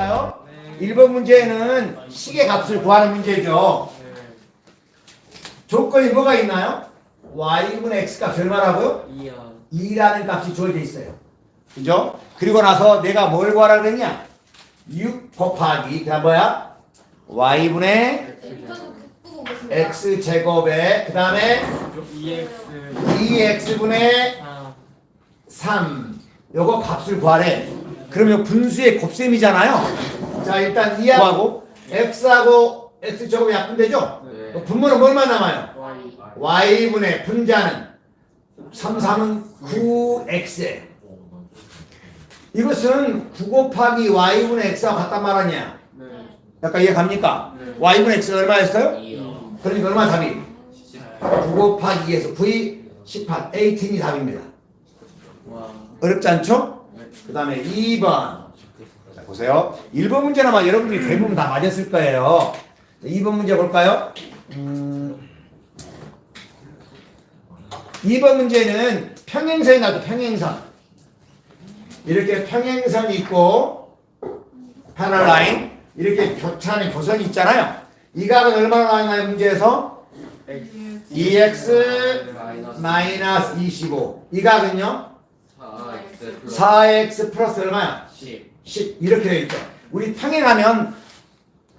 될까요? 1번 문제는 시계 값을 구하는 문제죠. 조건이 뭐가 있나요? y분의 x 값이 얼마라고요? 2라는 값이 주어져 있어요. 그죠? 그리고 나서 내가 뭘 구하라 그랬냐? 6 곱하기 그다음 뭐야? y분의 x제곱에 그 다음에 2x분의 3 요거 값을 구하래. 그러면 분수의 곱셈이잖아요. 자 일단 2하고 x하고 x제곱이 약분되죠? 분모는 뭘만 남아요? y분의 분자는 3, 3은 9x. 이것은 9 곱하기 y분의 x와 같단 말 아니야? 약간 이해 갑니까? y분의 x가 얼마였어요? 그러니까 얼마 답이? 9 곱하기 2에서 9이 18, 18이 답입니다. 어렵지 않죠? 그 다음에 2번. 자, 보세요. 1번 문제는 아마 여러분들이 대부분 다 맞았을 거예요. 2번 문제 볼까요? 2번 문제는 평행선이 나도 평행선. 이렇게 평행선이 있고, 패럴 라인. 이렇게 교차하는 교선이 있잖아요. 이 값은 얼마나 나와요, 문제에서? 2x 마이너스 25. 이 값은요? 4x 플러스 얼마야? 10. 이렇게 되어 있죠. 우리 평행하면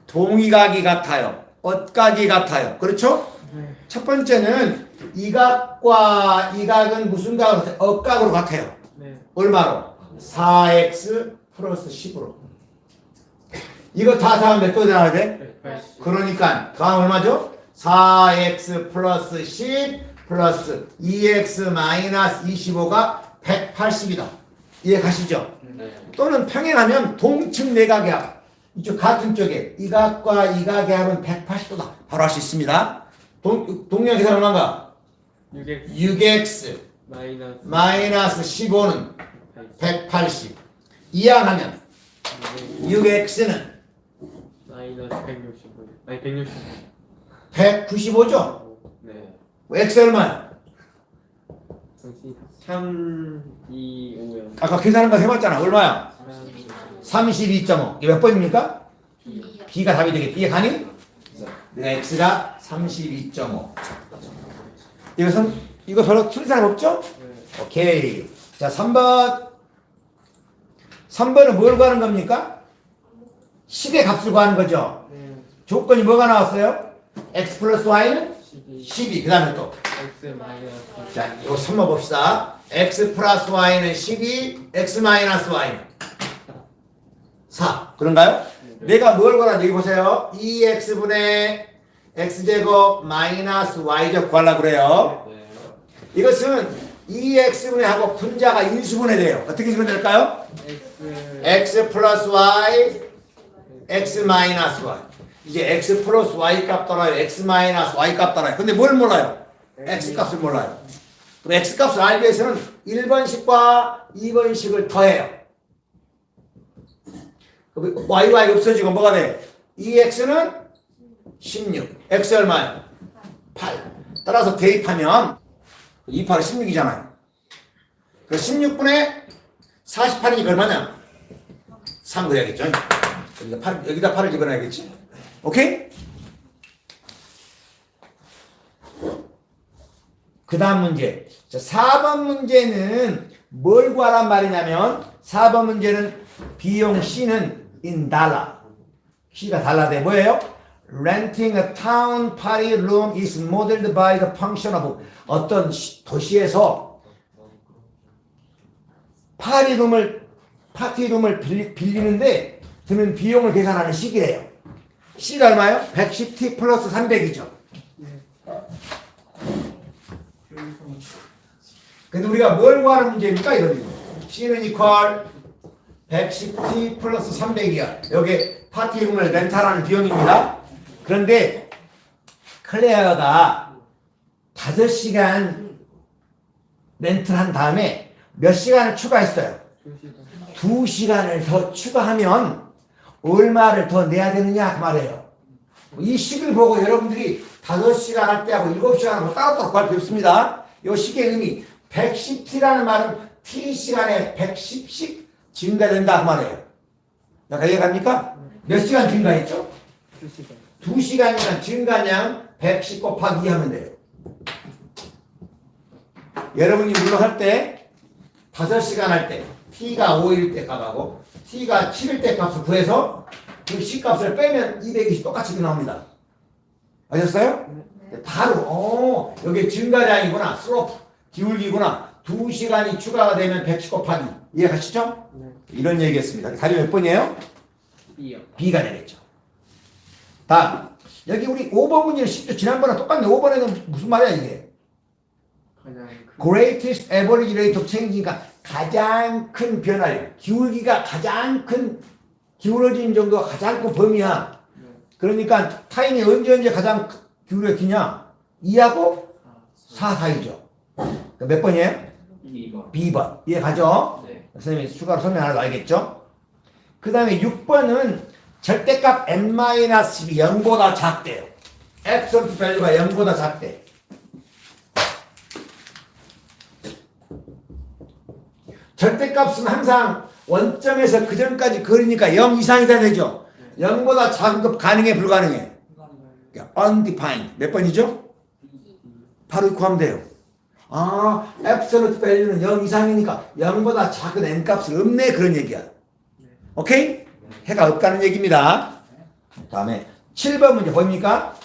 동의각이 같아요. 엇각이 같아요. 그렇죠? 첫 번째는 이 각과 이 각은 무슨 각으로 같아요? 엇각으로 같아요. 얼마로? 4x 플러스 10으로. 이거 다 하면 몇 도 나와야 돼? 그러니까 다음 얼마죠? 4x 플러스 10 플러스 2x 마이너스 25가 180이다. 이해 가시죠? 또는 평행하면 동측 내각이야. 이쪽 같은 쪽에 이 각과 이 각의 합은 180도다. 바로 할 수 있습니다. 동량 계산 얼마인가? 6x 마이너스 15는 180. 이항하면 6x는 마이너스 165. 아니 160. 195죠? 네. x 얼마야? 3, 2, 5요. 아까 계산한 거 해봤잖아. 얼마야? 32.5. 이게 몇 번입니까? b가 답이 되겠지. 이해 가니? 내가 x가 32.5. 이거 별로 틀린 사람 없죠? 네. 오케이. 자, 3번. 3번은 뭘 구하는 겁니까? 식의 값을 구하는 거죠. 조건이 뭐가 나왔어요? x 플러스 y는 12. 그 다음에 또. X 마이너스. 자, 이거 선모 봅시다. x 플러스 y는 12, x 마이너스 y는 4. 그런가요? 내가 뭘 구하는지 여기 보세요. 2x분의 x제곱 마이너스 y제곱 구하려고 그래요. 이것은 2x분의 하고 분자가 인수분해 돼요. 어떻게 인수분해 될까요? x 플러스 y, x 마이너스 y. 이제 x 플러스 y 값 따라요. x 마이너스 y 값 따라요. 근데 뭘 몰라요? x 값을 몰라요. 그럼 x 값을 알기 위해서는 1번식과 2번식을 더해요. y가 없어지고 뭐가 돼? 2x는 16. x 얼마예요? 8. 따라서 대입하면 28은 16이잖아요. 그 16분의 48이니까 얼마냐? 3 그래야겠죠? 여기다 8을 집어넣어야겠지? 오케이? 그 다음 문제. 자, 4번 문제는 뭘 구하란 말이냐면 4번 문제는 비용 C는 in 달러. C가 달러 돼. 뭐예요? Renting a town party room is modeled by the function of 어떤 도시에서 파티룸을 빌리는데 드는 비용을 계산하는 식이래요. C가 얼마예요? 110T 플러스 300이죠. 근데 우리가 뭘 구하는 문제입니까? 이거는 C는 이퀄 110T 플러스 300이야. 여기 파티룸을 렌탈하는 비용입니다. 그런데 클레어가 5시간 렌트한 다음에 몇 시간을 추가했어요? 2시간을 더 추가하면 얼마를 더 내야 되느냐 그 말이에요. 이 식을 보고 여러분들이 5시간 할 때하고 7시간 하고 따로따로 구할 필요 없습니다. 이 식의 의미 110T라는 말은 T시간에 110씩 증가된다 그 말이에요. 약간 이해갑니까? 몇 시간 증가했죠? 2시간. 2시간이면 증가량 110 곱하기 2 하면 돼요. 여러분이 물론 할 때 5시간 할 때 t가 5일 때 값하고 t가 7일 때 값을 구해서 그 C값을 빼면 220 똑같이 나옵니다. 아셨어요? 바로 여기 증가량이구나. 슬로프 기울기구나. 2시간이 추가가 되면 110 곱하기 이해가시죠? 네. 이런 얘기였습니다. 답이 몇 번이에요? B요. B가 되겠죠. 다음 여기 우리 5번 문제는 쉽죠. 지난번에 똑같네. 5번에는 무슨 말이야 이게? 가장 큰. Greatest average rate of change니까 가장 큰 변화예요. 기울기가 가장 큰 기울어진 정도가 가장 큰 범위야. 네. 그러니까 타임이 언제 가장 기울여 기냐? 2하고 4 사이죠. 몇 번이에요? 2번. B번. 이해 가죠? 네. 선생님이 추가로 설명하라고 알겠죠? 그 다음에 6번은 절대값 n-1이 0보다 작대요. absolute value가 0보다 작대. 절대값은 항상 원점에서 그 전까지 거리니까 0 이상이 돼야 되죠. 0보다 작은 값 가능해 불가능해? undefined. 몇 번이죠? 바로 이거 하면 돼요. 아, absolute value는 0 이상이니까 0보다 작은 n 값은 없네 그런 얘기야. 오케이? 해가 없다는 얘기입니다. 다음에 7번 문제 보입니까?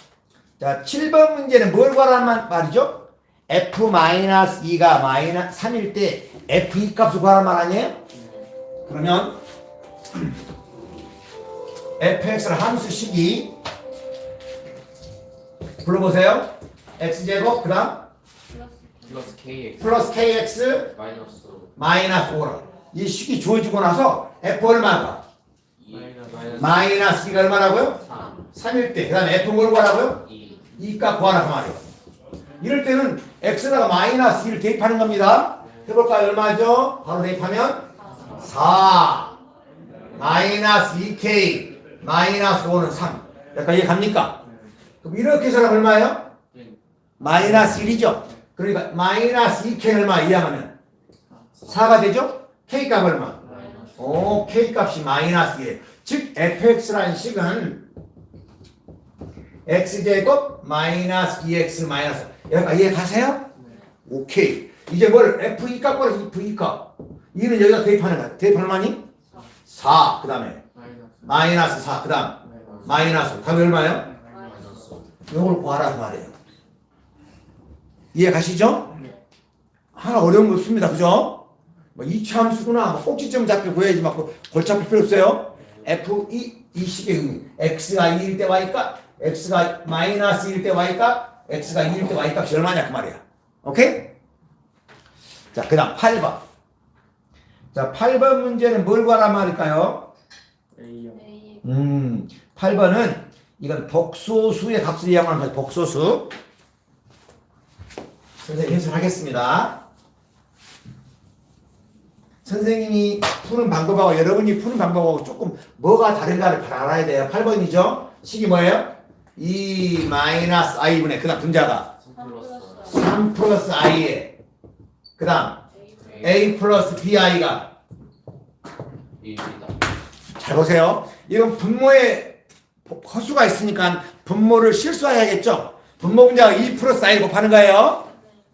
자, 7번 문제는 뭘 구하란 말이죠? f-2가 -3일 때 f2 값을 구하란 말 아니에요? 그러면 fx를 함수식이 불러보세요. x제곱 그 다음 플러스 KX. 플러스 kx 마이너스 마이너스 5라. 이 식이 주어지고 나서 f 얼마가? 마이너스 2가 얼마라고요? 3일 때. 그 다음에 f 뭘 구하라고요? 2 값 구하라 그 말이에요. 이럴 때는 x에다가 마이너스 2를 대입하는 겁니다. 해볼까요? 얼마죠? 바로 대입하면 4 마이너스 2k 마이너스 5는 3. 약간 이해 갑니까? 그럼 이렇게 해서 얼마예요? 마이너스 1이죠. 그러니까 마이너스 2k 얼마 이항하면 4가 되죠? k 값 얼마? 오, k 값이 마이너스 1. 즉 fx라는 식은 x제곱 마이너스 2x 마이너스. 여기까지 이해 가세요? 오케이. 이제 뭘 f2 값 보라 f2 값. 2는 여기다 대입하는 거야. 대입하는 많이? 4. 그 다음에 마이너스 4. 그 다음 마이너스. 답이 얼마예요? 이걸 구하라 그 말이에요. 이해 가시죠? 하나 어려운 거 없습니다. 그죠? 뭐 이차함수구나. 뭐 꼭지점 잡혀 구해야지 막 골치 아플 필요 없어요. f2 이 식의 의미. x가 2일 때 y값, x가 마이너스 1일 때 y값, x가 2일 때 y값이 얼마냐 그 말이야. 오케이? 자, 그 다음 8번. 자, 8번 문제는 뭘 구하란 말일까요? A요. 8번은 이건 복소수의 값을 이용하는 거예요. 복소수. 선생님 해설하겠습니다. 선생님이 푸는 방법하고 여러분이 푸는 방법하고 조금 뭐가 다른가를 알아야 돼요. 8번이죠. 식이 뭐예요? 2 마이너스 i분의 그 다음 분자가 3 플러스 i에 그 다음 a 플러스 bi가 잘 보세요. 이건 분모에 허수가 있으니까 분모를 실수해야겠죠. 분모 분자가 2 플러스 i 곱하는 거예요.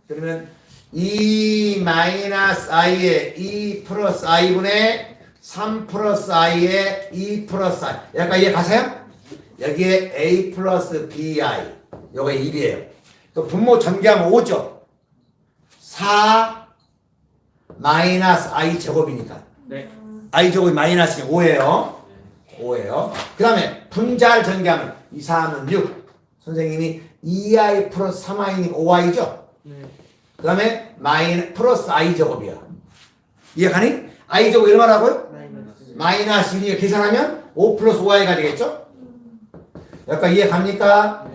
그러면 2 마이너스 i에 2 플러스 i분의 3 플러스 i에 2 플러스 i. 약간 이해 가세요? 여기에 a 플러스 bi. 요거 1이에요. 또 분모 전개하면 5죠. 4 마이너스 i 제곱이니까. 네. i 제곱이 마이너스 5예요. 5예요. 그 다음에 분자를 전개하면 2, 4는 6. 선생님이 2i 플러스 3i니까 5i죠. 네. 그 다음에 플러스 i 제곱이야. 이해가니? i 제곱이 얼마라고요? 마이너스 1이니까 계산하면 5 플러스 5i가 되겠죠? 약간 이해 갑니까?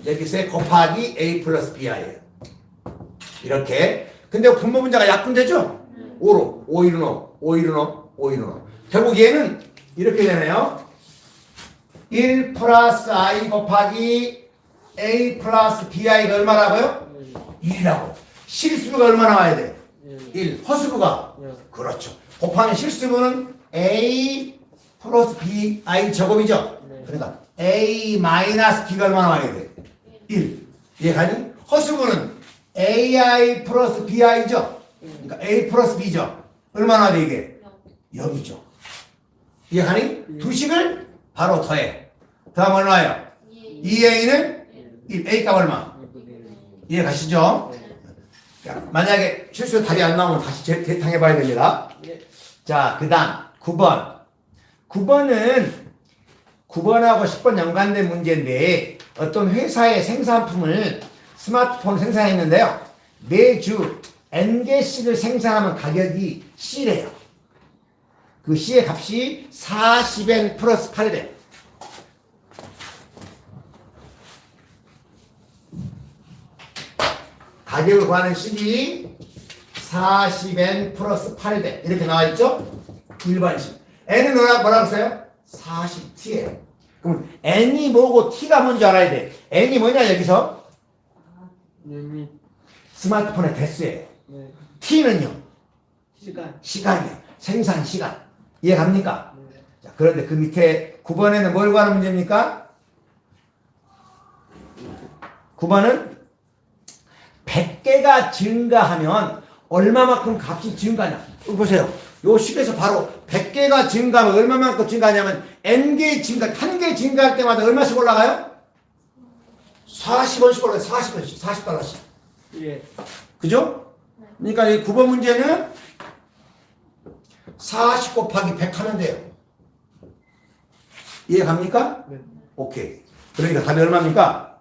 여기서 곱하기 a 플러스 bi예요. 이렇게. 근데 분모 분자가 약분되죠? 5로. 5, 1은 5. 5, 1은 5. 5, 1은 5. 결국 얘는 이렇게 되네요. 1 플러스 i 곱하기 a 플러스 bi가 얼마라고요? 1이라고. 실수가 얼마 나와야 돼? 1. 허수부가? 그렇죠. 곱하면 실수분은 a 플러스 bi 제곱이죠? 네. 그러니까 a 마이너스 b가 얼마나 와야 돼? 1. 이해가니? 허수분은 ai 플러스 bi죠? 그러니까 a 플러스 b죠? 얼마나 돼 이게? 0이죠. 이해가니? 두 식을 바로 더해. 다음 얼마예요? 2a는 1. a 값 얼마? 이해 가시죠? 자, 만약에 실수 답이 안 나오면 다시 재탕해 봐야 됩니다. 자, 그 다음 9번. 9번하고 10번 연관된 문제인데 어떤 회사의 생산품을 스마트폰 생산했는데요. 매주 N개씩을 생산하면 가격이 C래요. 그 C의 값이 40N 플러스 8배. 가격을 구하는 식이 40N 플러스 8배 이렇게 나와있죠? 일반식. N은 뭐라고 써요? 40T예요. 그럼 N이 뭐고 T가 뭔지 알아야 돼. N이 뭐냐 여기서? 유닛. 스마트폰의 대수예요. 네. T는요? 시간. 시간이에요. 생산 시간. 이해 갑니까? 네. 자, 그런데 그 밑에 9번에는 뭘 구하는 문제입니까? 9번은 100개가 증가하면 얼마만큼 값이 증가하냐. 보세요. 요 식에서 바로 100개가 증가하면 얼마만큼 증가하냐면 N개 증가, 한 개 증가할 때마다 얼마씩 올라가요? 40원씩 올라가요. 40원씩, 40달러씩. 예. 그죠? 그러니까 이 9번 문제는 40 곱하기 100 하면 돼요. 이해 갑니까? 네. 오케이. 그러니까 답이 얼마입니까?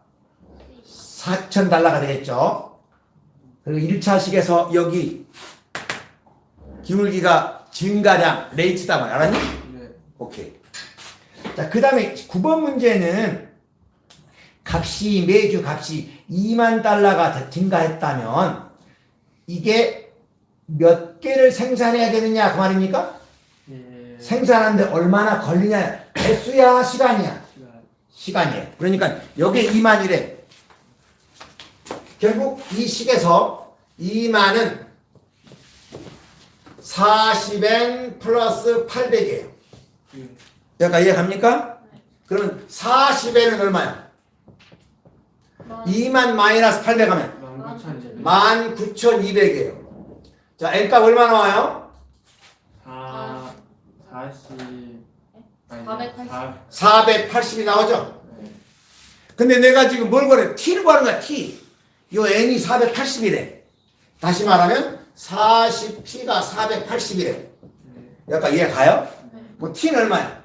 4,000달러가 되겠죠. 그리고 1차식에서 여기 기울기가 증가량 레이트다 말 알았니? 네. 오케이. 자, 그 다음에 9번 문제는 매주 값이 2만 달러가 증가했다면 이게 몇 개를 생산해야 되느냐 그 말입니까? 예. 생산하는데 얼마나 걸리냐. 개수야 시간이야? 시간. 시간이에요. 그러니까 여기에 2만이래. 결국 이 식에서 2만은 40N 플러스 800이에요. 예. 여기까지 이해갑니까? 그러면 40N은 얼마야? 2만 마이너스 800 하면 19,200. 19,200이에요. 자, N값 얼마 나와요? 480이 나오죠? 네. 근데 내가 지금 뭘 구하래? T를 구하는 거야, T. 요 N이 480이래. 다시 말하면 40T가 480이래. 네. 약간 이해 가요? 뭐 T는 얼마야?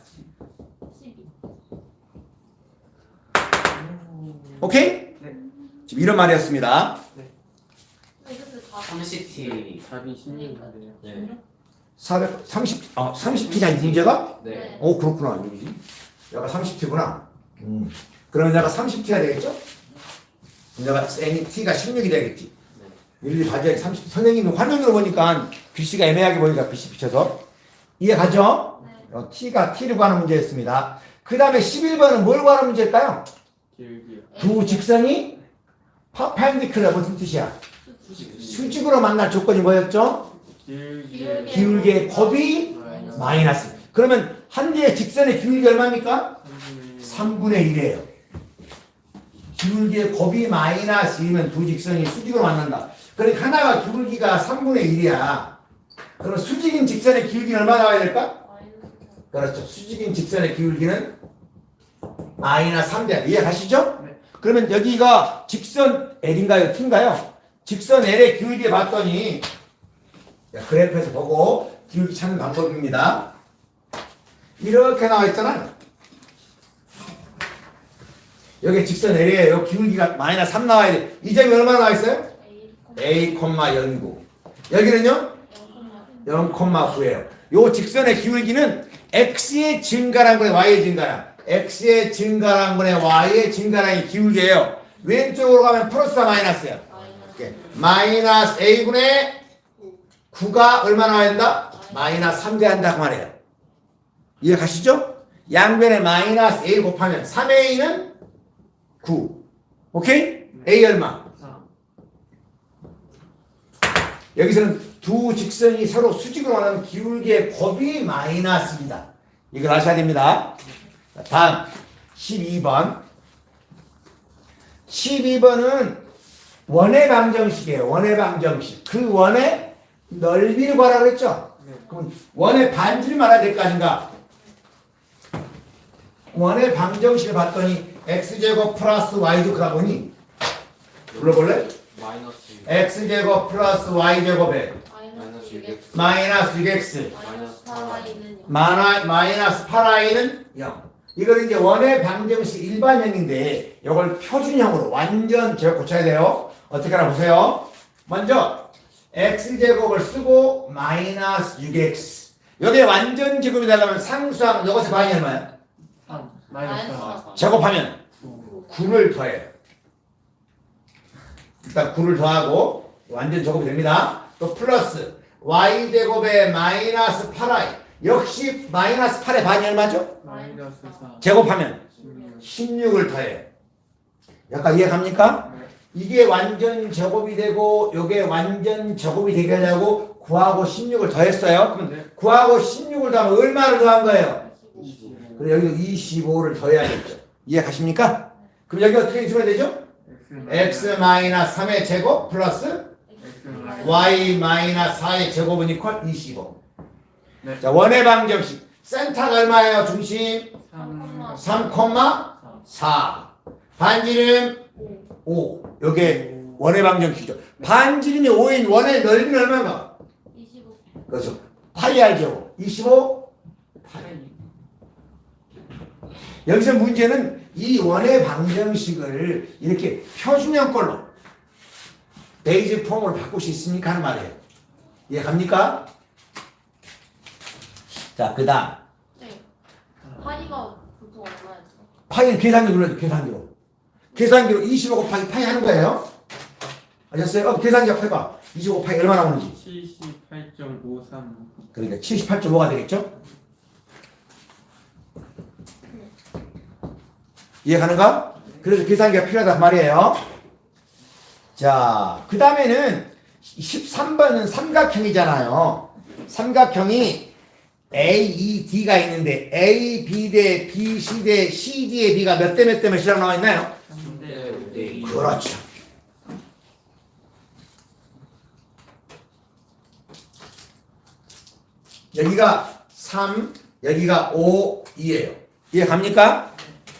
오케이? 네. 지금 이런 말이었습니다. 30T. 답이 16인데요. 네. 30T냐, 문제가? 네. 오, 그렇구나. 여기지. 얘가 30T구나. 그러면 얘가 30T가 되겠죠? 얘가 T가 16이 되겠지. 일일이 봐줘야지. 30. 선생님이 화면으로 보니까 글씨가 애매하게 보니까 글씨 비춰서. 이해 가죠? T가 T를 구하는 문제였습니다. 그 다음에 11번은 뭘 구하는 문제일까요? 기울기요. 두 직선이 퍼펜디큘러 무슨 뜻이야? 수직으로 만날 조건이 뭐였죠? 기울기의 곱이 마이너스. 그러면 한 개의 직선의 기울기 얼마입니까? 3분의 1이에요. 기울기의 곱이 마이너스 2면 두 직선이 수직으로 만난다. 그러니까 하나가 기울기가 3분의 1이야. 그럼 수직인 직선의 기울기는 얼마 나와야 될까? 그렇죠. 수직인 직선의 기울기는 마이너스 3대. 이해 가시죠? 네. 그러면 여기가 직선 L인가요? T인가요? 직선 L의 기울기에 봤더니 그래프에서 보고 기울기 찾는 방법입니다. 이렇게 나와 있잖아요. 여기 직선 L이에요. 기울기가 마이너스 3 나와야 돼. 이 점이 얼마나 나와 있어요? A,09. 여기는요? 0,9예요. 요 직선의 기울기는 X의 증가량분의 Y의 증가량. X의 증가량분의 Y의 증가량이 기울기예요. 왼쪽으로 가면 플러스와 마이너스예요. 마이너스 A분의 9가 얼마 나와야 된다? 마이너스 3 돼야 한다 그 말이에요. 이해 가시죠? 양변에 마이너스 A 곱하면 3A는 9. 오케이? A 얼마? 4. 여기서는 두 직선이 서로 수직으로 가는 기울기의 곱이 마이너스입니다. 이걸 아셔야 됩니다. 자, 다음 12번. 12번은 원의 방정식이에요. 원의 방정식. 그 원의 넓이를 구하라고 그랬죠? 네. 그럼 원의 반지를 말해야 될 거 아닌가? 원의 방정식을 봤더니 x제곱 플러스 y도 그러다 보니 불러볼래? 마이너스 x제곱 플러스 y제곱에 마이너스 6x 마이너스 6x 마이너스 마이너스 8i는 0. 이걸 이제 원의 방정식 일반형인데 이걸 표준형으로 완전 제가 고쳐야 돼요. 어떻게 하나 보세요. 먼저 x제곱을 쓰고 마이너스 6x. 여기에 완전 제곱이 되려면 상수항 이것의 반이 얼마야? 3 마이너스 4 제곱하면 9를 더해요. 일단 9를 더하고 완전 제곱이 됩니다. 또 플러스 y제곱에 마이너스 8i. 역시 마이너스 8의 반이 얼마죠? 마이너스 4 제곱하면 16 16을 더해요. 약간 이해 갑니까? 이게 완전 제곱이 되고 이게 완전 제곱이 되게 하려고 9하고 16을 더했어요. 그럼 네. 9하고 16을 더하면 얼마를 더한 거예요? 25 그럼 여기도 25를 더해야겠죠. 이해 가십니까? 그럼 여기 어떻게 있으면 되죠? x-3의 제곱 플러스 y-4의 제곱은 이퀄 25. 네. 자, 원의 방정식. 센터가 얼마예요? 중심 3 3,4. 반지름 5. 요게 원의 방정식이죠. 반지름이 5인 원의 넓이는 얼마인가? 25. 그렇죠. 파이 알죠? 25. 여기서 문제는 이 원의 방정식을 이렇게 표준형 걸로 베이직 폼으로 바꿀 수 있습니까? 하는 말이에요. 이해 갑니까? 자, 그 다음. 네. 파리가 보통 얼마였죠? 파이는 계산기로 눌러줘, 계산기로. 계산기로 25 곱하기 파이 하는 거예요. 아셨어요? 계산기 해봐. 25 파이 얼마 나오는지. 78.53 그러니까 78.5가 되겠죠? 이해가는가? 그래서 계산기가 필요하단 말이에요. 자, 그 다음에는 13번은 삼각형이잖아요. 삼각형이 A, E, D가 있는데 A, B 대 B, C 대 C, D의 B가 몇 대 몇 대 몇이라고 나와 있나요? 3대 그렇죠. 여기가 3, 여기가 5, 2예요. 이해 갑니까?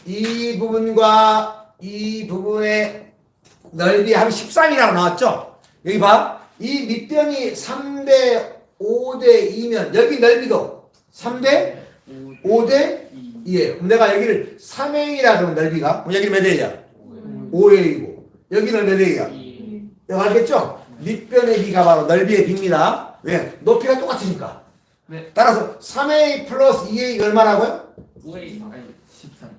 이 부분과 이 부분의 넓이 한 13이라고 나왔죠? 여기 봐. 이 밑변이 3대 5대 2면 여기 넓이도 3대 5대 2예요. 그럼 내가 여기를 3A라 그러면 넓이가 그럼 여기는 몇 A야? 5A고 여기는 몇 A야? 2 이거 알겠죠? 밑변의 비가 바로 넓이의 비입니다. 왜? 높이가 똑같으니까. 네. 따라서 3A 플러스 2A 얼마라고요? 5A 아니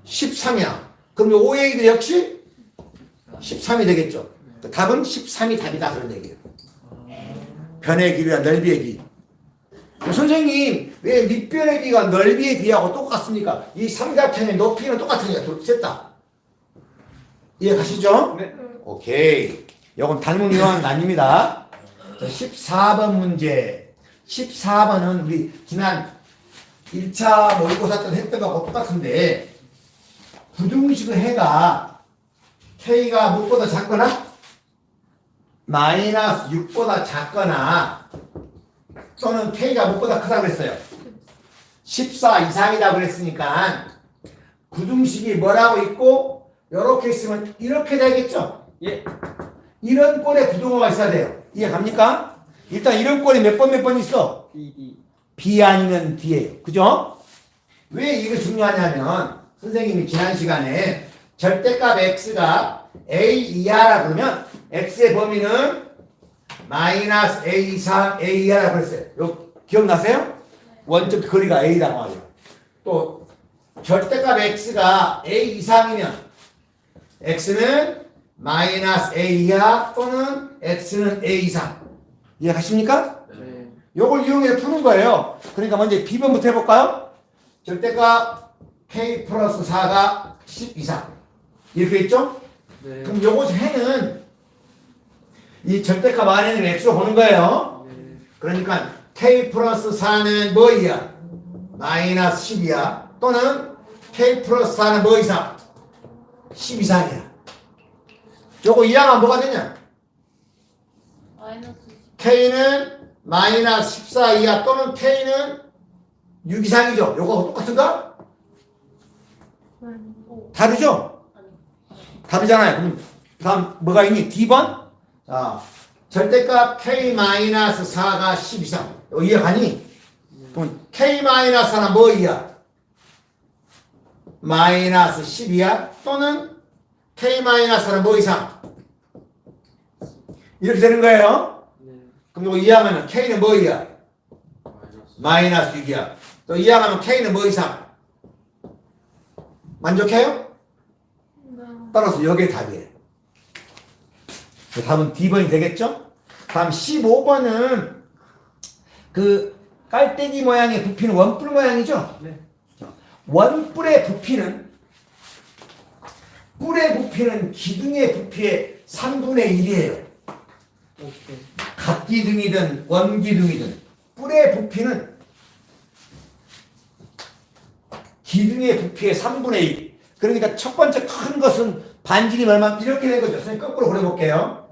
13 13이야. 그럼 5A도 역시 13이 되겠죠. 답은 13이 답이다 그런 얘기예요. 변의 길이와 넓이의 길. 선생님 왜 밑변의 비가 넓이의 비하고 똑같습니까? 이 삼각형의 높이는 똑같으니까 셋 다. 이해 가시죠? 네. 오케이. 이건 닮은 요한 아닙니다. 자, 14번 문제. 14번은 우리 지난 1차 모의고사 때 했던 거하고 똑같은데 부등식의 해가 K가 무엇보다 작거나 마이너스 6보다 작거나 또는 K가 무엇보다 크다고 그랬어요. 14 이상이라고 그랬으니까 부등식이 뭐라고 있고 이렇게 있으면 이렇게 되겠죠. 예. 이런 꼴에 부등호가 있어야 돼요. 이해 갑니까? 일단 이런 꼴이 몇 번 있어? BD B 아니면 D예요. 그죠? 왜 이게 중요하냐면 선생님이 지난 시간에 절대값 X가 A 이하라 그러면 X의 범위는 마이너스 A 이상 A 이하라고 그랬어요. 요 기억나세요? 원점 거리가 A라고 하죠. 또 절대값 X가 A 이상이면 X는 마이너스 A 이하 또는 X는 A 이상. 이해가십니까? 네. 요걸 이용해 푸는 거예요. 그러니까 먼저 B번부터 해볼까요? 절대값 K 플러스 4가 10 이상. 이렇게 있죠? 네. 그럼 요거 해는 이 절대값 안에는 X로 보는 거예요. 네. 그러니까 K 플러스 4는 뭐이야? 마이너스 10이야. 또는 K 플러스 4는 뭐 이상? 10 이상이야. 요거 이항하면 뭐가 되냐? 마이너스 K는 마이너스 14 이하 또는 K는 6 이상이죠. 요거 똑같은가? 5. 다르죠? 다르잖아요. 그럼 다음 뭐가 있니? D번? 자, 절대값 K-4가 10 이상. 이거 이해가니? 그럼 K-4는 뭐 이하? 마이너스 10 이하 또는 K-4는 뭐 이상? 이렇게 되는 거예요. 네. 그럼 이거 이해하면 K는 뭐 이하? 마이너스 6 이하. 또 이해하면 K는 뭐 이상? 만족해요? 네. 따라서 여기에 답이에요. 그 답은 D번이 되겠죠? 다음 15번은 그 깔때기 모양의 부피는 원뿔 모양이죠? 네. 원뿔의 부피는 뿔의 부피는 기둥의 부피의 3분의 1이에요. 오케이. 갑기둥이든 원기둥이든 뿔의 부피는 기둥의 부피의 3분의 1. 그러니까 첫 번째 큰 것은 반지름이 얼마 이렇게 된 거죠. 선생님 거꾸로 그려볼게요.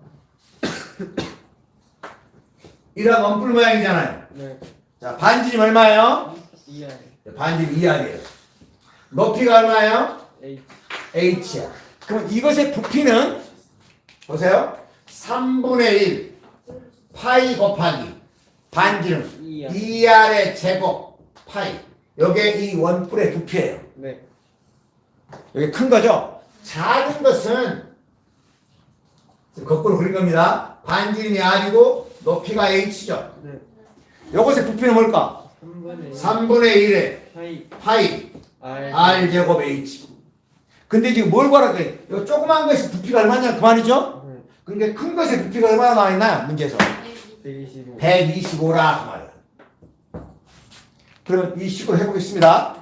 이런 원뿔 모양이잖아요. 네. 자, 반지름 얼마예요? 이하 반지름 2R이에요. 높이가 얼마예요? H. H야. 그럼 이것의 부피는 보세요. 3분의 1 파이 곱하기 반지름 2R의 제곱 파이. 요게 이 원뿔의 부피예요. 네. 여기 큰 거죠? 작은 것은 지금 거꾸로 그린 겁니다. 반지름이 R이고 높이가 H죠. 네. 요것의 부피는 뭘까? 3분의 1의 파이 파이 R. R 제곱 H. 근데 지금 뭘 구하라고 해? 요 조그만 것의 부피가 얼마냐 그 말이죠? 네. 그러니까 큰 것의 부피가 얼마나 나와 있나요? 문제에서 125. 125라 그 말이에요. 그러면 이 식으로 해보겠습니다.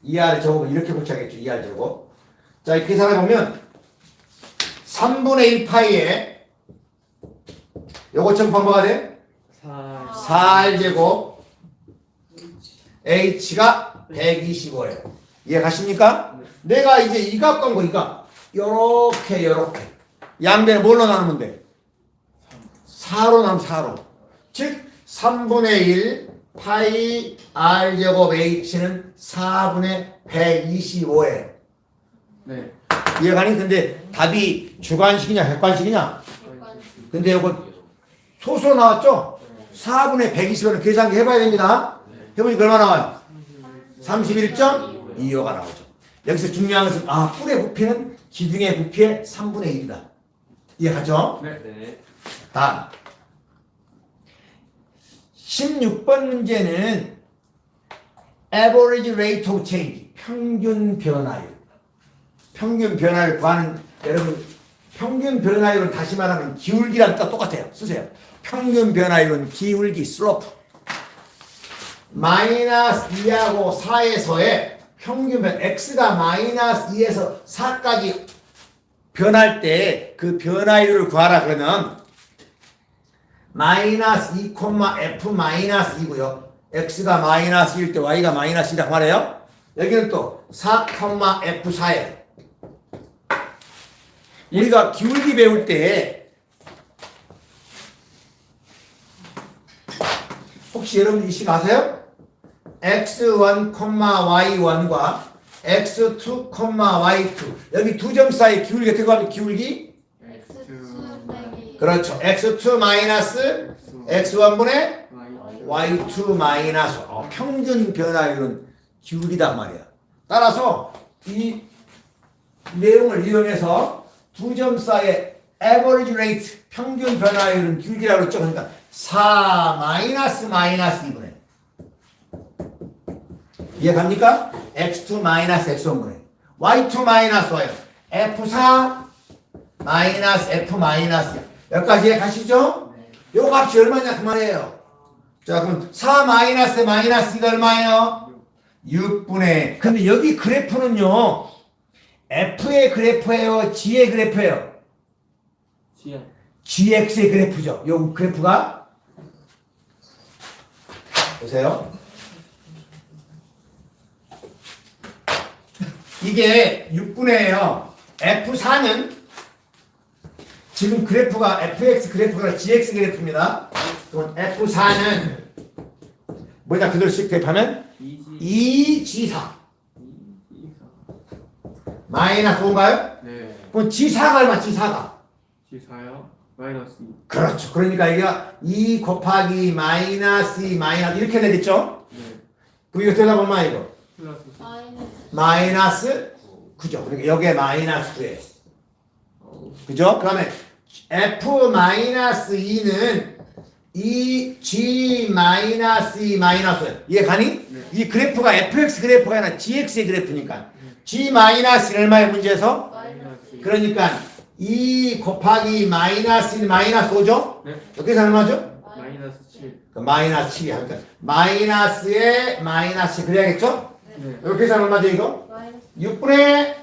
2R 제곱을 이렇게 고쳐야겠죠. 2R 제곱. 자, 이렇게 계산해 보면 3분의 1 파이에 요것처럼 방법가 돼? 4. 4R 제곱 H가 125예요. 이해 가십니까? 내가 이제 이 값 건 거, 이 값. 요렇게. 양변에 뭘로 나누면 돼? 4로 나누면 4로. 즉, 3분의 1 파이 R 제곱 H는 4분의 125예요. 네. 이해가니? 근데 답이 주관식이냐, 객관식이냐? 근데 요거 소수로 나왔죠? 4분의 125는 계산기 해봐야 됩니다. 해보니까 얼마 나와요? 31.25가 나오죠. 여기서 중요한 것은 뿔의 부피는 기둥의 부피의 3분의 1이다. 이해하죠? 네. 다음 16번 문제는 average rate of change 평균 변화율. 평균 변화율 구하는 여러분 평균 변화율은 다시 말하면 기울기랑 똑같아요. 쓰세요. 평균 변화율은 기울기 슬로프. 마이너스 2하고 4에서의 평균 변 x가 마이너스 2에서 4까지 변할 때 그 변화율을 구하라 그러면 마이너스 2, f 마이너스 2고요. x가 마이너스 1때 y가 마이너스 2라고 말해요. 여기는 또 4, f 4예요. 우리가 기울기 배울 때 혹시 여러분 이 식 아세요? x1, y1과 x2, y2 여기 두 점 사이 기울기가 어떻게 하면 기울기? X2 빼기 그렇죠. x2 마이너스 x1분의 Y. y2 마이너스 평균 변화율은 기울기다 말이야. 따라서 이 내용을 이용해서 두 점 사이의 average rate 평균 변화율은 기울기라고 그랬죠. 그러니까 4 마이너스 2분의 이해갑니까? x2 마이너스 x1분의 y2 마이너스 y f4 마이너스 f 마이너스 여기까지 이해가시죠? 요 값이 얼마냐 그 말이에요. 자 그럼 4 마이너스 마이너스 2가 얼마예요? 6분의 근데 여기 그래프는요 f의 그래프예요 g의 그래프예요? G야. gx의 그래프죠. 요 그래프가 보세요. 이게 6분의예요. F4는 지금 그래프가 fx 그래프가 gx 그래프입니다. 그럼 F4는 뭐냐 그대로 씩 대입하면 이지 2g4 이사. 마이너스 5인가요? 네. 그럼 g4가 얼마? g4가 지사요. 마이너스 2. 그렇죠. 그러니까 이게 2 곱하기 마이너스 2 마이너스 이렇게 되겠죠? 네. 그럼 이거 되다 보면 이거 플러스 마이너스 9죠. 그러니까 여기에 마이너스 9예요. 그죠? 그다음에 f-2는 이 g 마이너스 2 마이너스 이해 가니? 네. 이 그래프가 fx 그래프가 아니라 gx의 그래프니까 g 마이너스 얼마의 문제에서? 마이너스 그러니까 2 곱하기 마이너스 1 마이너스 5죠? 네. 여기서 얼마죠? 마이너스 7. 마이너스 7이 하니까 마이너스에 마이너스 그래야겠죠? 네. 이렇게 해서 얼마죠 이거? 마이너스 6분의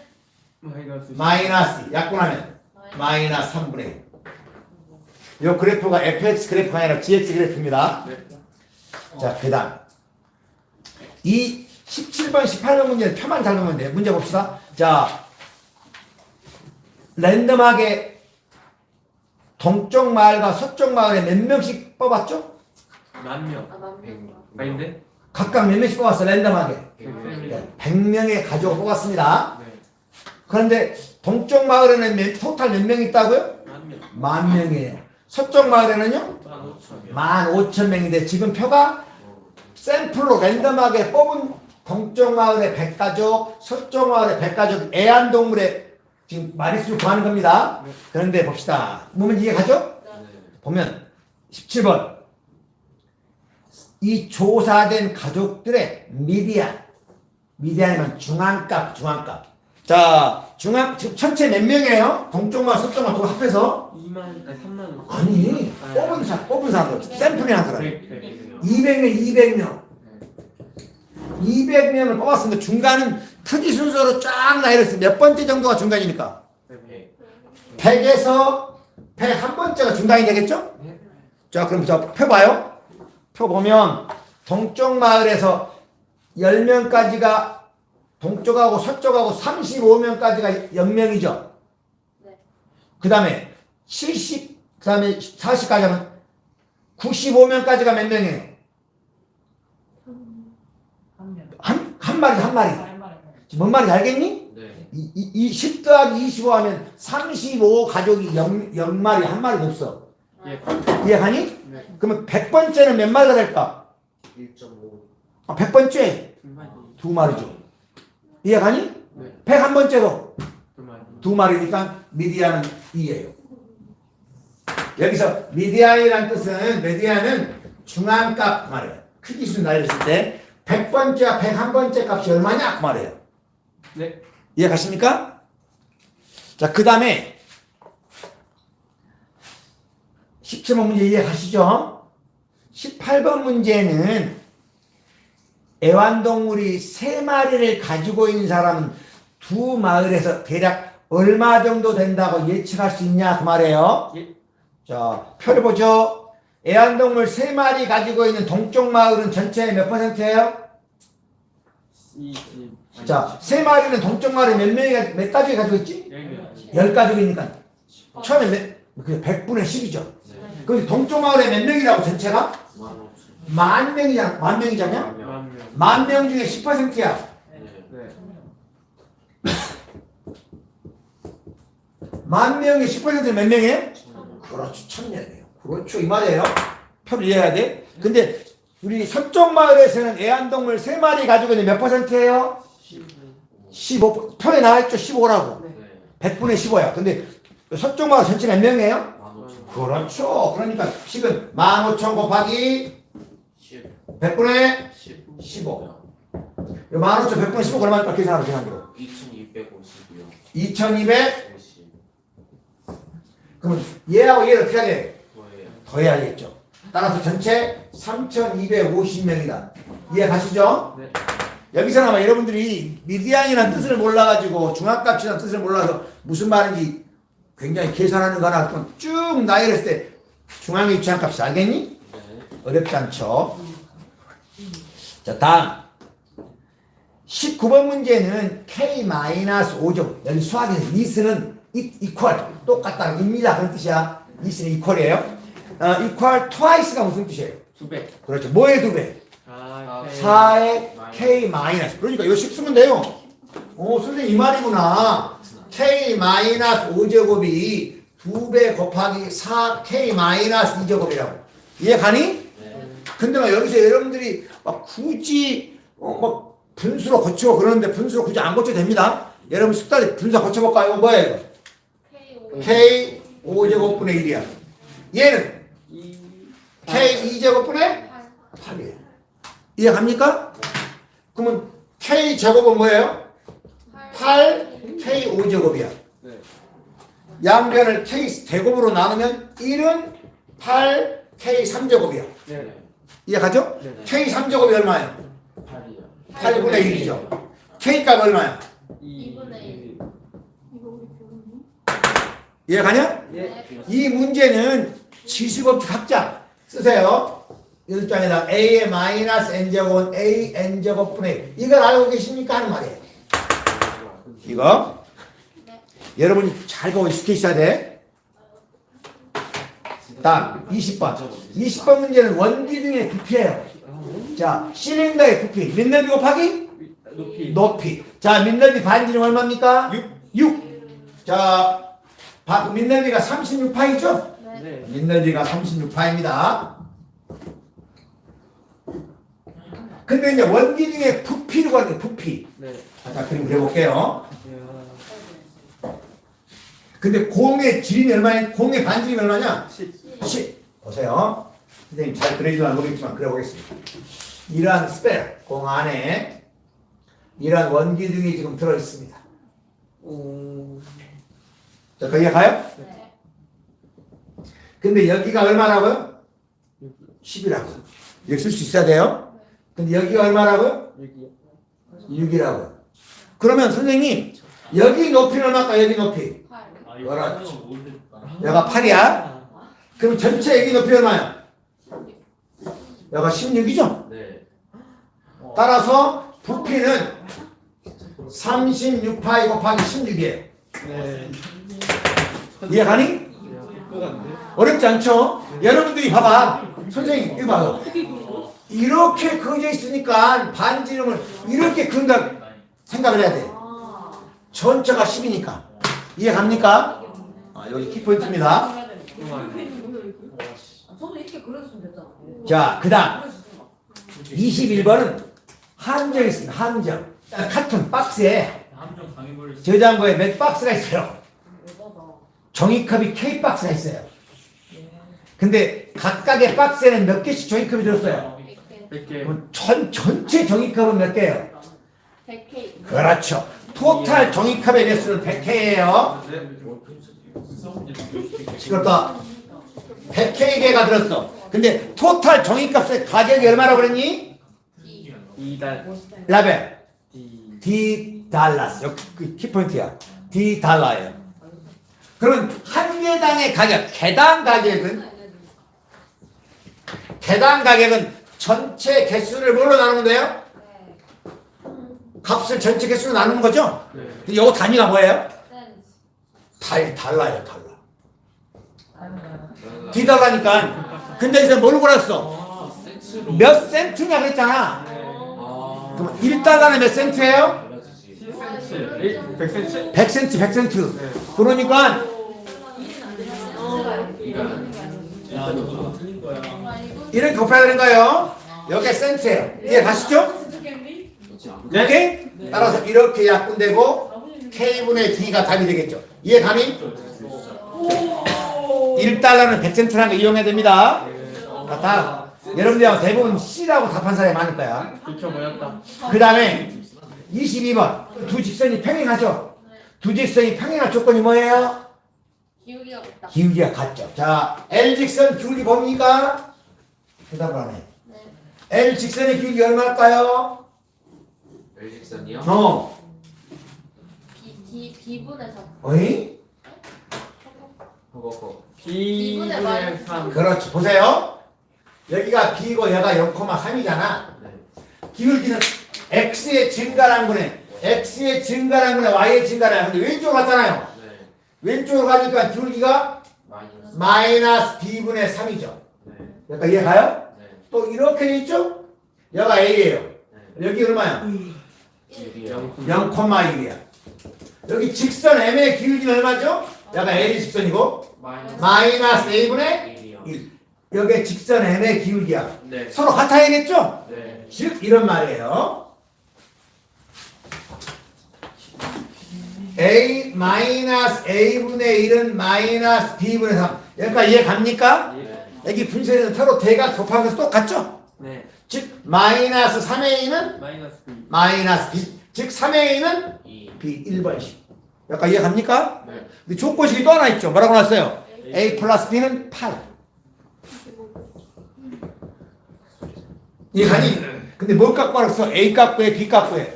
마이너스 마이너스 약분하면 마이너스 3분의 1. 이 그래프가 fx 그래프가 아니라 gx 그래프입니다. 네. 자, 그 다음 이 17번, 18번 문제는 표만 잘 보면 돼요. 문제 봅시다. 자, 랜덤하게 동쪽 마을과 서쪽 마을에 몇 명씩 뽑았죠? 만 명. 만명 아닌데? 각각 몇 명씩 뽑았어, 랜덤하게. 100명. 100명의 가족을 뽑았습니다. 네. 그런데 동쪽 마을에는 토탈 몇 명 있다고요? 만 명. 10,000명이에요. 서쪽 마을에는요? 15,000명. 15,000명인데 지금 표가 샘플로 랜덤하게 뽑은 동쪽 마을의 100가족, 서쪽 마을의 100가족, 애완동물의 지금 마리수를 구하는 겁니다. 네. 그런데 봅시다. 보면 이해 가죠? 보면 17번 이 조사된 가족들의 미디안이면 중앙값. 자, 지금 전체 몇 명이에요? 동쪽 마을, 서쪽 마을 그 합해서 2만 아니 3만. 아니 뽑은 사람들 샘플이 한 사람 100명. 200명 200명을 뽑았습니다. 중간은 크기 순서로 쫙 나열했어요. 몇 번째 정도가 중간이니까 100에서 101번째가 중간이 되겠죠? 네. 자, 그럼 저 표 봐요. 표 보면 동쪽 마을에서 10명까지가 동쪽하고 서쪽하고 35명까지가 0명이죠. 네. 그 다음에 40까지 하면 95명까지가 몇 명이에요? 한 마리. 뭔 말인지 알겠니? 네. 이 10 더하기 25 하면 35 가족이 0마리, 한 마리도 없어. 예. 이해가니? 네. 그러면 100번째는 몇 마리가 될까? 1.5. 100번째 2마리. 2마리죠. 이해가니? 네. 101번째도 2마리. 2마리니까 미디안은 2예요. 여기서 미디안이라는 뜻은 메디안은 중앙값 말이에요. 크기 순 나열했을 때 100번째와 101번째 값이 얼마냐? 그 말이에요. 네. 이해가십니까? 자, 그 다음에 17번 문제 이해가시죠? 18번 문제는 애완동물이 3마리를 가지고 있는 사람은 두 마을에서 대략 얼마 정도 된다고 예측할 수 있냐 그 말이에요. 예. 자, 표를 보죠. 애완동물 3마리 가지고 있는 동쪽 마을은 전체의 몇 %예요? 20. 자, 3마리는 동쪽 마을에 몇 가족이 가지고 있지? 10명. 10가족이니까 처음에 100분의 10이죠. 그럼 동쪽 마을에 몇 명이라고 전체가? 10,000명이잖아. 10,000명이잖아. 10,000명. 10,000명 중에 10%야. 네. 10,000명의 10%는 몇 명이에요? 그렇죠. 1,000명이에요. 그렇죠. 이 말이에요. 표를 이해해야 돼. 근데 우리 서쪽 마을에서는 애완동물 3마리 가지고 있는 몇 %예요? 15. 표에 나와있죠. 15라고. 100분의 15야. 근데 서쪽 마을 전체 몇 명이에요? 그렇죠. 그러니까 지금 15,000 곱하기 100분의 15. 15,000 100분의 15 얼마일까 계산하러 계산으로. 2250이요. 2200. 50. 그러면 얘하고 얘를 어떻게 해야 돼? 뭐예요? 더해야겠죠. 따라서 전체 3,250명이다. 이해 가시죠? 네. 여기서 아마 여러분들이 미디안이라는 뜻을 몰라가지고 중앙값이라는 뜻을 몰라서 무슨 말인지 굉장히 계산하는 거나 쭉 나열했을 때 중앙의 중앙값이 알겠니? 네. 어렵지 않죠? 자, 다음 19번 9번 문제는 K-5제곱. 여기 수학에서 이스는 equal. 똑같다는 입니다. 그런 뜻이야. 이스는 equal이에요. equal twice가 무슨 뜻이에요? 2배. 그렇죠. 뭐의 2배? 4의 K 마이너스. 그러니까 이거 식 쓰면 돼요. 선생님 이 말이구나. K 마이너스 5제곱이 2배 곱하기 4K 마이너스 2제곱이라고. 이해 가니? 네. 근데 막 여기서 여러분들이 막 굳이 막 분수로 고치고 그러는데 분수로 굳이 안 고쳐도 됩니다. 여러분 숙달에 분수 고쳐볼까요? 이거 뭐예요? 이거? K 5제곱분의 1이야. 얘는 K 2제곱분의 8이에요. 이해 갑니까? 그러면 K 제곱은 뭐예요? 8 K 5제곱이야. 네. 양변을 K 대곱으로 나누면 1은 8 K 3제곱이야. 네. 이해 가죠? 네. K 3제곱이 얼마예요? 8이요. 8분의 1이죠. K 값 얼마야? 2분의 1. 이거 우리 배웠니? 이해 가냐? 예. 이 문제는 지수법칙 학자 쓰세요. 1장에다 A의 마이너스 N제곱은 A N제곱분의 이걸 알고 계십니까? 하는 말이에요. 이거 네. 여러분이 잘 보고 익숙해 있어야 돼. 다음 20번. 20번 문제는 원기둥의 부피예요. 자, 실린더의 부피. 밑넓이 곱하기 높이. 자, 밑넓이 반지름 얼마입니까? 6. 자, 밑넓이가 36파이죠? 네. 네. 밑넓이가 36파입니다. 근데 이제 원기둥의 부피를 구하는 거예요. 부피. 네. 자, 그림 그려볼게요. 근데 공의 지름이 얼마냐? 공의 반지름이 얼마냐? 10. 보세요. 선생님 잘 그려지면 모르겠지만 그려보겠습니다. 이러한 스펠, 공 안에 이러한 원기둥이 지금 들어있습니다. 자, 거기에 가요? 네. 근데 여기가 얼마라고요? 10이라고. 여기 쓸 수 있어야 돼요. 근데 여기가 얼마라고요? 6이라고요. 그러면 선생님 여기 높이는 얼마일까? 여기 높이 8. 그렇지. 여기가 8이야. 그럼 전체 여기 높이 얼마야? 여기가 16이죠? 네. 따라서 부피는 36파이 곱하기 16이에요. 네. 이해 가니? 어렵지 않죠? 여러분들이 봐봐. 선생님 이거 봐요. 이렇게 그어져 있으니까 반지름을 이렇게 그은다 생각을 해야 돼. 전체가 10이니까. 이해 갑니까? 여기 키포인트입니다. 저도 이렇게 그려주면 됐잖아. 자, 그 다음 21번은 함정이 있습니다. 함정. 카툰 박스에 저장고에 몇 박스가 있어요. 종이컵이 K박스가 있어요. 근데 각각의 박스에는 몇 개씩 종이컵이 들었어요. 100K. 100개. 그럼 전체 종이컵은 몇 개예요? 100K. 그렇죠. 토탈 종이컵의 개수는 100개예요. 시끄럽다. 100K개가 들었어. 근데 토탈 종이값의 가격이 얼마라고 그랬니? 2달. 라벨. D. D 달러스. 여기 그 키포인트야. D 달러예요. 그러면 한 개당의 가격, 개당 가격은 전체 개수를 뭘로 나누면 돼요? 값을 전체 개수로 나누는 거죠? 네. 근데 이거 단위가 뭐예요? 센스. 달러예요, 달러. D 달러니까. 근데 이제 뭘 골랐어? 몇 센트냐 그랬잖아. 그럼 1달러는 몇 센트예요? 10cm. 100cm? 100센트, 100센트. 네. 그러니까 이렇게 곱해야 되는 거예요. 여기가 센트예요. 이해 가시죠? 오케이? 따라서 이렇게 약분되고 K분의 D가 답이 되겠죠. 이해 가니? 1달러는 100센트라는 거 이용해야 됩니다. 자, 다음. 여러분들 대부분 C라고 답한 사람이 많을 거야. 비켜 모였다. 그 다음에 22번. 두 직선이 평행하죠? 두 직선이 평행할 조건이 뭐예요? 기울기가 있다. 기울기가 같죠. 자, L 직선 기울기 뭡니까? 대답을 안 해. 네. L 직선의 기울기 얼마일까요? 일직선이요? B분의 3. 어이? 그거 B분의 2분의 3. 그렇지. 보세요. 여기가 B고 얘가 0,3이잖아. 네. 기울기는 x의 증가란 거네. x의 증가란 거네. y의 증가란 거네. 왼쪽으로 갔잖아요. 네. 왼쪽으로 가니까 기울기가 마이너스. 마이너스 b분의 3이죠. 네. 그러니까 이해 가요? 네. 또 이렇게 돼 있죠? 여기가 a예요. 네. 여기 얼마야? 0,1이야. 0,1이야. 여기 직선 m의 기울기는 얼마죠? 여기가 l이 직선이고 마이너스 a분의 1이요. 1. 여기 직선 m의 기울기야. 네. 서로 같아야겠죠? 네. 즉 이런 말이에요. a 마이너스 a분의 1은 마이너스 b분의 3. 여기까지 이해 갑니까? 네. 여기 분선에는 서로 대각 곱하는 것이 똑같죠? 네. 즉 마이너스 3의 2는 마이너스 B. 마이너스 b. 즉 3의 2는 2. b 1번씩. 여기까지 이해 갑니까? 네. 근데 조건식이 또 하나 있죠. 뭐라고 나왔어요? a 플러스 b는 8. 이해가니? 근데 뭘 갖고 왔어? a 갖고 해, b 갖고 해.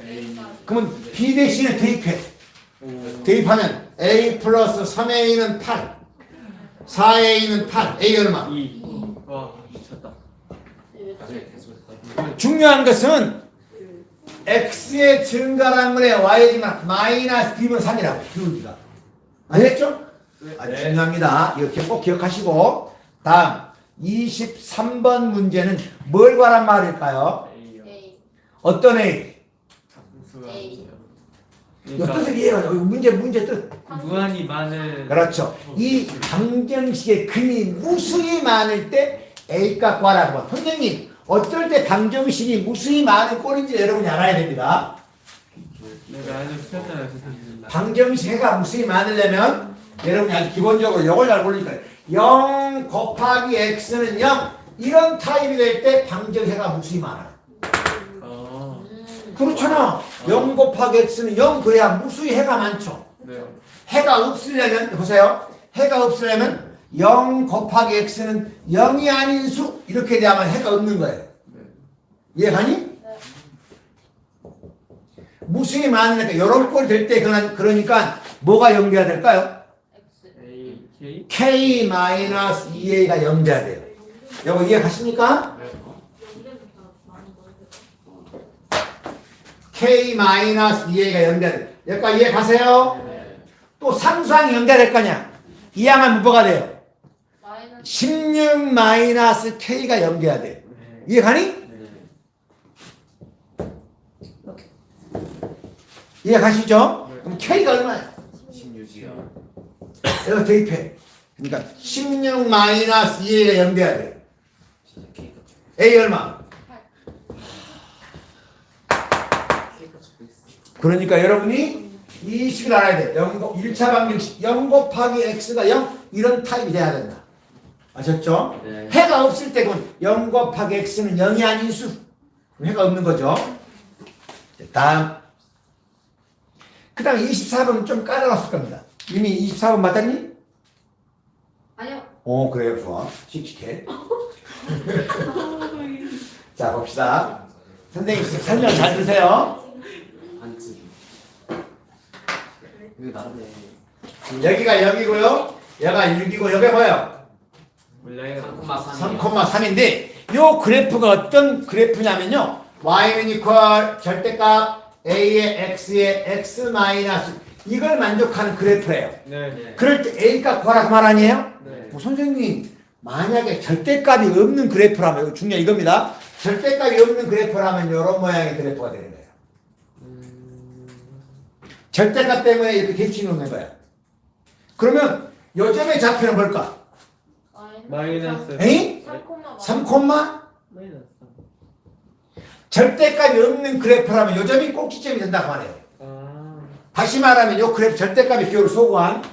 그러면 b 대신에 대입해. 대입하면 a 플러스 3a 는 8, 4a는 8, a 얼마? 2. 와, 미쳤다. 중요한 것은 x의 증가란 거에 y의 증가 마이너스 b분 3이라고 기울기가. 알겠죠? 아주 중요합니다. 이렇게 꼭 기억하시고 다음 23번 문제는 뭘 관한 말일까요? A요. 어떤 a? A. 이 뜻을 이해해요. 문제 뜻. 무한히 많은. 그렇죠. 이 방정식의 근이 무수히 많을 때 A 값 구하라고. 선생님, 어떨 때 방정식이 무수히 많은 꼴인지 여러분이 알아야 됩니다. 내가 아주 틀렸잖아요, 선생님. 방정식가 무수히 많으려면 여러분이 아주 기본적으로 이걸 잘 모르니까 0 곱하기 x는 0 이런 타입이 될 때 방정식가 무수히 많아요. 어. 그렇잖아. 0 곱하기 x는 0 그래야 무수히 해가 많죠. 네. 해가 없으려면 보세요. 해가 없으려면 0 곱하기 x는 0이 아닌 수 이렇게 되면 해가 없는 거예요. 네. 이해가니? 무수히 많으니까 이런 꼴이 될 때 그러니까 뭐가 0돼야 될까요? A, K. k-2a가 0돼야 돼요. 이거 이해가십니까? 네. k-2a가 0돼야 돼요. 여기까지 이해가세요? 네. 또 상수항이 0돼야 될 거냐? 이항은 뭐가 돼요? 16 마이너스 k가 0돼야 돼. 네. 이해가니? 네. 이해가시죠? 그럼 k가 얼마야? 16이요. 여기 대입해. 그러니까 16 마이너스 2a가 0돼야 돼. 진짜 K가. a 얼마? K가 적혀 있어. 그러니까 여러분이 이 식을 알아야 돼. 1차 방정식 0 곱하기 x가 0 이런 타입이 돼야 된다. 아셨죠? 네. 해가 없을 때는 0 곱하기 x는 0이 아닌 수. 해가 없는 거죠. 다음. 그 다음 24번은 좀 까다로웠을 겁니다. 이미 24번 맞았니? 아니요. 오, 그래요. 좋아. 씩씩해. 자, 봅시다. 선생님, 설명 잘 들으세요. 반지. 이거 나네. 여기가 0이고요. 여기가 6이고, 여기가 뭐예요? 몰라요. 3,3인데, 요 그래프가 어떤 그래프냐면요. y는 이퀄 절대값 a의 x의 x 마이너스 이걸 만족하는 그래프예요. 네. 네. 그럴 때 a 값 구하라고 말 아니에요? 네. 선생님, 만약에 절대값이 없는 그래프라면, 이거 중요한 이겁니다. 절대값이 없는 그래프라면 이런 모양의 그래프가 되는 거예요. 절대값 때문에 이렇게 대칭이 오는 거야. 그러면 요점의 좌표는 뭘까? 마이너스. 에이? 3, 마이너스. 절대값이 없는 그래프라면 요점이 꼭지점이 된다고 하네요. 아. 다시 말하면 요 그래프 절대값의 기호를 소구한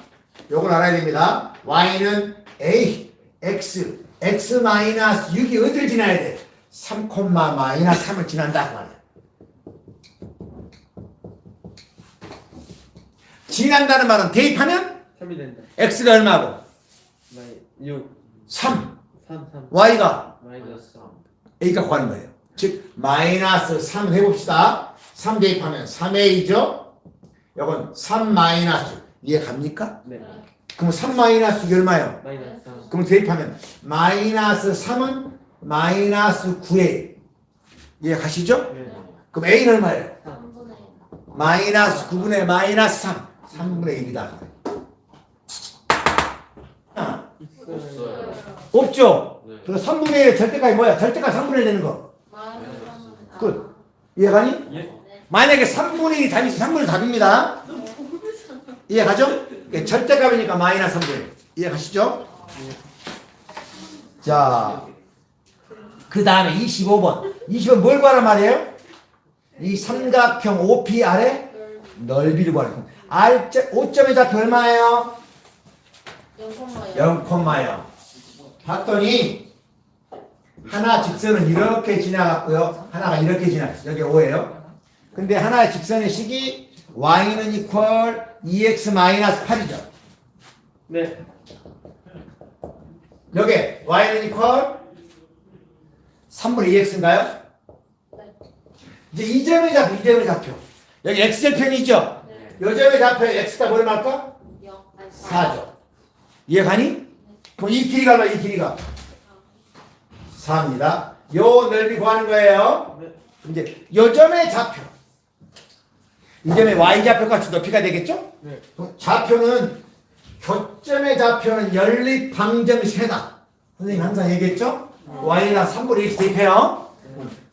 요걸 알아야 됩니다. y는 a, x, x 마이너스 6이 어디를 지나야 돼? 3, 마이너스 3을 지난다고 하네요. 지난다는 말은 대입하면 3이 된다. x가 얼마고? 6. 3, 3, 3. y가 마이너스 3. a가 구하는 거예요. 즉 마이너스 3 해봅시다. 3 대입하면 3a죠. 이건 3 마이너스 이해 갑니까? 네. 그럼 3 마이너스 얼마예요? 마이너스 3. 그럼 대입하면 마이너스 3은 마이너스 9에 이해 가시죠? 네. 그럼 A는 얼마예요? 3분의 1. 마이너스 9분의 마이너스 3. 3분의 1이다. 있어요. 없죠? 네. 그래서 3분의 1의 절대값이 뭐야? 절대값 3분의 1 되는 거. 끝. 이해가니? 예. 만약에 3분의 1이 답이지 3분의 1 답입니다. 이해가죠? 이게 절대값이니까 마이너스 3분의 1. 이해가시죠? 자, 그 다음에 25번. 20번 뭘 구하란 말이에요? 이 삼각형 OP 아래 넓이를 구하는 거. O점의 좌표 얼마예요? 0,0. 봤더니 하나 직선은 이렇게 지나갔고요. 하나가 이렇게 지나갔어요. 여기 5예요. 근데 하나의 직선의 식이 y는 이퀄 2x 마이너스 8이죠. 네. 여기 y는 이퀄 3분의 2x인가요? 이제 이 점의 좌표. 여기 x절편이죠? 이 점의 좌표에 x가 뭘 말까? 4죠. 이해가니? 그럼 이 길이가 얼마? 이 길이가 4입니다. 요 넓이 구하는 거예요. 네. 이제 요 점의 좌표. 이 점의 y좌표 값이 높이가 되겠죠? 네. 그럼 좌표는 교점의 좌표는 연립방정세다. 선생님 항상 얘기했죠? y나 3분의 1 대입해요.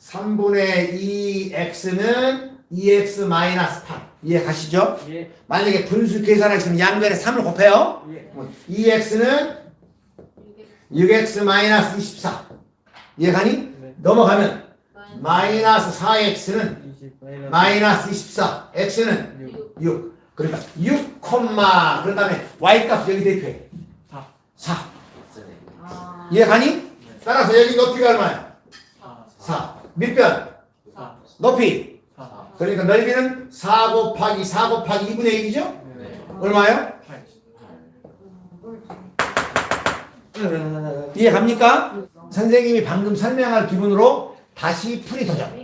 3분의 2x는 2x 마이너스 8. 이해 가시죠? 예. 만약에 분수 계산하시면 양변에 3을 곱해요. 예. 2x는 6x 마이너스 24. 이해가니? 네. 넘어가면 마이너스 4x는 20 마이너스 24. x는 6. 그러니까 6, 그 다음에 y값 여기 대표해. 4. 이해가니? 따라서 여기 높이가 얼마야? 4. 밑변? 높이? 그러니까 넓이는 4 곱하기 4 곱하기 2분의 1이죠? 얼마예요? 이해갑니까? 선생님이 방금 설명할 기분으로 다시 풀이 도전.